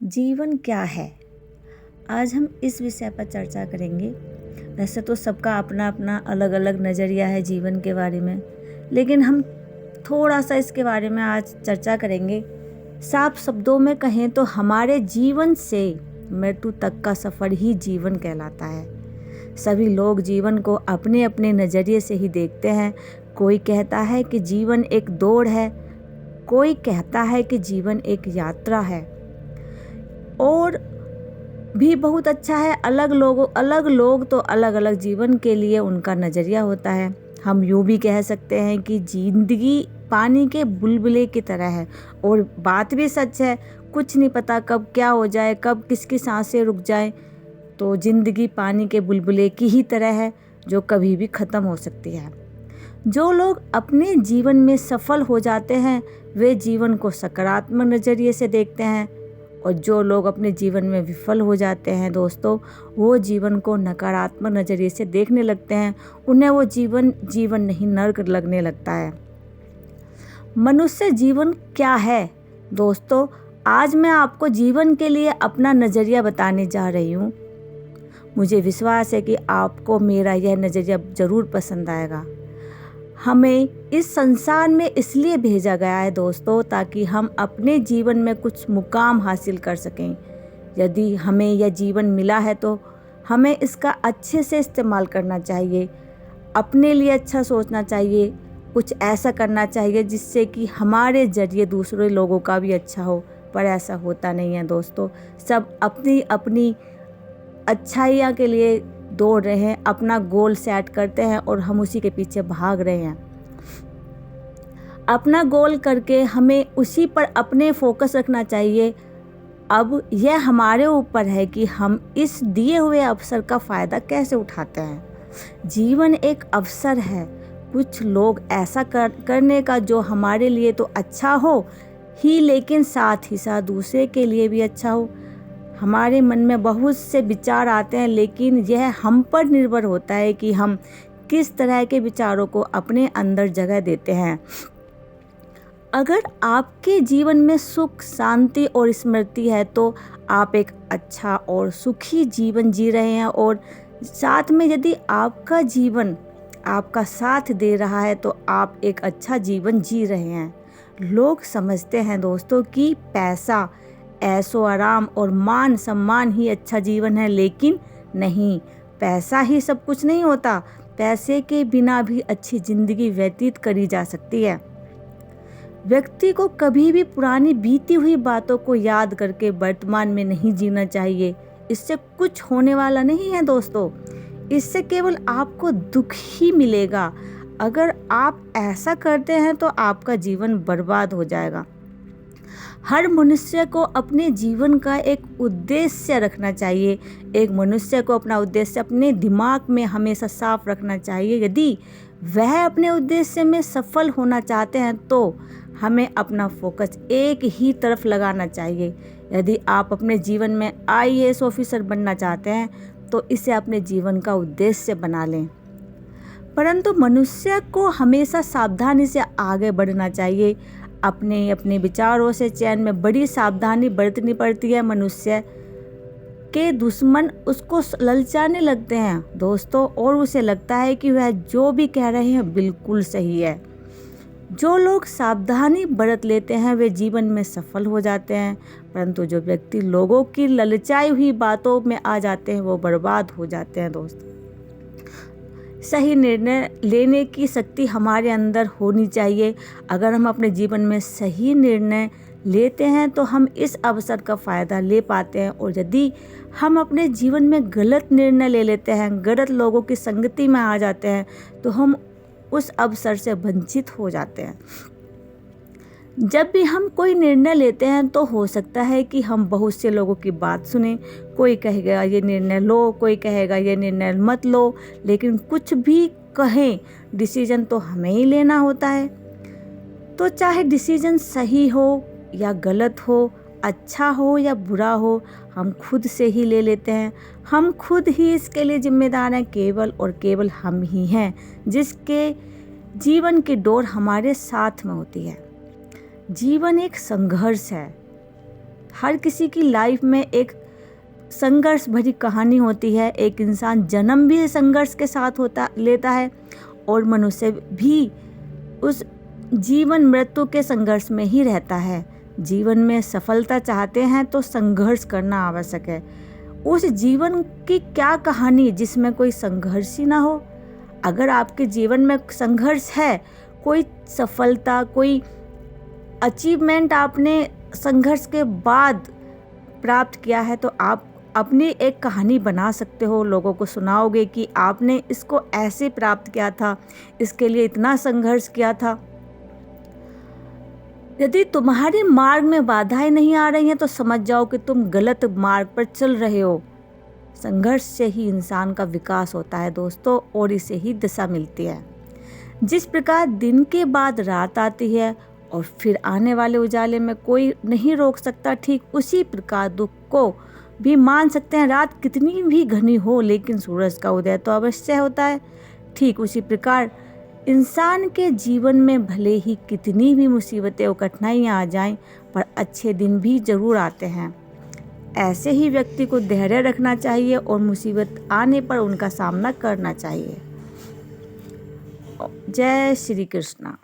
जीवन क्या है? आज हम इस विषय पर चर्चा करेंगे। वैसे तो सबका अपना अपना अलग अलग नज़रिया है जीवन के बारे में, लेकिन हम थोड़ा सा इसके बारे में आज चर्चा करेंगे। साफ शब्दों में कहें तो हमारे जीवन से मृत्यु तक का सफ़र ही जीवन कहलाता है। सभी लोग जीवन को अपने अपने नज़रिए से ही देखते हैं। कोई कहता है कि जीवन एक दौड़ है, कोई कहता है कि जीवन एक यात्रा है, और भी बहुत अच्छा है। अलग लोग तो अलग अलग जीवन के लिए उनका नज़रिया होता है। हम यूँ भी कह सकते हैं कि ज़िंदगी पानी के बुलबुले की तरह है, और बात भी सच है। कुछ नहीं पता कब क्या हो जाए, कब किसकी सांसें रुक जाए। तो ज़िंदगी पानी के बुलबुले की ही तरह है, जो कभी भी ख़त्म हो सकती है। जो लोग अपने जीवन में सफल हो जाते हैं वे जीवन को सकारात्मक नज़रिए से देखते हैं, और जो लोग अपने जीवन में विफल हो जाते हैं दोस्तों, वो जीवन को नकारात्मक नज़रिए से देखने लगते हैं। उन्हें वो जीवन नहीं, नर्क लगने लगता है। मनुष्य जीवन क्या है दोस्तों? आज मैं आपको जीवन के लिए अपना नज़रिया बताने जा रही हूँ। मुझे विश्वास है कि आपको मेरा यह नज़रिया ज़रूर पसंद आएगा। हमें इस संसार में इसलिए भेजा गया है दोस्तों, ताकि हम अपने जीवन में कुछ मुकाम हासिल कर सकें। यदि हमें यह जीवन मिला है तो हमें इसका अच्छे से इस्तेमाल करना चाहिए। अपने लिए अच्छा सोचना चाहिए, कुछ ऐसा करना चाहिए जिससे कि हमारे जरिए दूसरे लोगों का भी अच्छा हो। पर ऐसा होता नहीं है दोस्तों। सब अपनी अपनी अच्छाइयाँ के लिए दौड़ रहे हैं, अपना गोल सेट करते हैं और हम उसी के पीछे भाग रहे हैं। अपना गोल करके हमें उसी पर अपने फोकस रखना चाहिए। अब यह हमारे ऊपर है कि हम इस दिए हुए अवसर का फ़ायदा कैसे उठाते हैं। जीवन एक अवसर है। कुछ लोग ऐसा करने का जो हमारे लिए तो अच्छा हो ही, लेकिन साथ ही साथ दूसरे के लिए भी अच्छा हो। हमारे मन में बहुत से विचार आते हैं, लेकिन यह हम पर निर्भर होता है कि हम किस तरह के विचारों को अपने अंदर जगह देते हैं। अगर आपके जीवन में सुख, शांति और स्मृति है तो आप एक अच्छा और सुखी जीवन जी रहे हैं, और साथ में यदि आपका जीवन आपका साथ दे रहा है तो आप एक अच्छा जीवन जी रहे हैं। लोग समझते हैं दोस्तों कि पैसा, ऐशो आराम और मान सम्मान ही अच्छा जीवन है, लेकिन नहीं, पैसा ही सब कुछ नहीं होता। पैसे के बिना भी अच्छी जिंदगी व्यतीत करी जा सकती है। व्यक्ति को कभी भी पुरानी बीती हुई बातों को याद करके वर्तमान में नहीं जीना चाहिए। इससे कुछ होने वाला नहीं है दोस्तों। इससे केवल आपको दुख ही मिलेगा। अगर आप ऐसा करते हैं तो आपका जीवन बर्बाद हो जाएगा। हर मनुष्य को अपने जीवन का एक उद्देश्य रखना चाहिए। एक मनुष्य को अपना उद्देश्य अपने दिमाग में हमेशा साफ रखना चाहिए। यदि वह अपने उद्देश्य में सफल होना चाहते हैं तो हमें अपना फोकस एक ही तरफ लगाना चाहिए। यदि आप अपने जीवन में IAS ऑफिसर बनना चाहते हैं तो इसे अपने जीवन का उद्देश्य बना लें। परंतु मनुष्य को हमेशा सावधानी से आगे बढ़ना चाहिए। अपने अपने विचारों से चयन में बड़ी सावधानी बरतनी पड़ती है। मनुष्य के दुश्मन उसको ललचाने लगते हैं दोस्तों, और उसे लगता है कि वह जो भी कह रहे हैं बिल्कुल सही है। जो लोग सावधानी बरत लेते हैं वे जीवन में सफल हो जाते हैं, परंतु जो व्यक्ति लोगों की ललचाई हुई बातों में आ जाते हैं वो बर्बाद हो जाते हैं दोस्तों। सही निर्णय लेने की शक्ति हमारे अंदर होनी चाहिए। अगर हम अपने जीवन में सही निर्णय लेते हैं तो हम इस अवसर का फ़ायदा ले पाते हैं, और यदि हम अपने जीवन में गलत निर्णय ले लेते हैं, गलत लोगों की संगति में आ जाते हैं, तो हम उस अवसर से वंचित हो जाते हैं। जब भी हम कोई निर्णय लेते हैं तो हो सकता है कि हम बहुत से लोगों की बात सुने। कोई कहेगा ये निर्णय लो, कोई कहेगा ये निर्णय मत लो, लेकिन कुछ भी कहें, डिसीजन तो हमें ही लेना होता है। तो चाहे डिसीजन सही हो या गलत हो, अच्छा हो या बुरा हो, हम खुद से ही ले लेते हैं। हम खुद ही इसके लिए जिम्मेदार हैं। केवल और केवल हम ही हैं जिसके जीवन की डोर हमारे साथ में होती है। जीवन एक संघर्ष है। हर किसी की लाइफ में एक संघर्ष भरी कहानी होती है। एक इंसान जन्म भी संघर्ष के साथ लेता है और मनुष्य भी उस जीवन मृत्यु के संघर्ष में ही रहता है। जीवन में सफलता चाहते हैं तो संघर्ष करना आवश्यक है। उस जीवन की क्या कहानी जिसमें कोई संघर्ष ही ना हो। अगर आपके जीवन में संघर्ष है, कोई सफलता, कोई अचीवमेंट आपने संघर्ष के बाद प्राप्त किया है, तो आप अपनी एक कहानी बना सकते हो। लोगों को सुनाओगे कि आपने इसको ऐसे प्राप्त किया था, इसके लिए इतना संघर्ष किया था। यदि तुम्हारे मार्ग में बाधाएं नहीं आ रही हैं तो समझ जाओ कि तुम गलत मार्ग पर चल रहे हो। संघर्ष से ही इंसान का विकास होता है दोस्तों, और इसे ही दिशा मिलती है। जिस प्रकार दिन के बाद रात आती है और फिर आने वाले उजाले में कोई नहीं रोक सकता, ठीक उसी प्रकार दुख को भी मान सकते हैं। रात कितनी भी घनी हो लेकिन सूरज का उदय तो अवश्य होता है। ठीक उसी प्रकार इंसान के जीवन में भले ही कितनी भी मुसीबतें और कठिनाइयाँ आ जाएं, पर अच्छे दिन भी जरूर आते हैं। ऐसे ही व्यक्ति को धैर्य रखना चाहिए और मुसीबत आने पर उनका सामना करना चाहिए। जय श्री कृष्णा।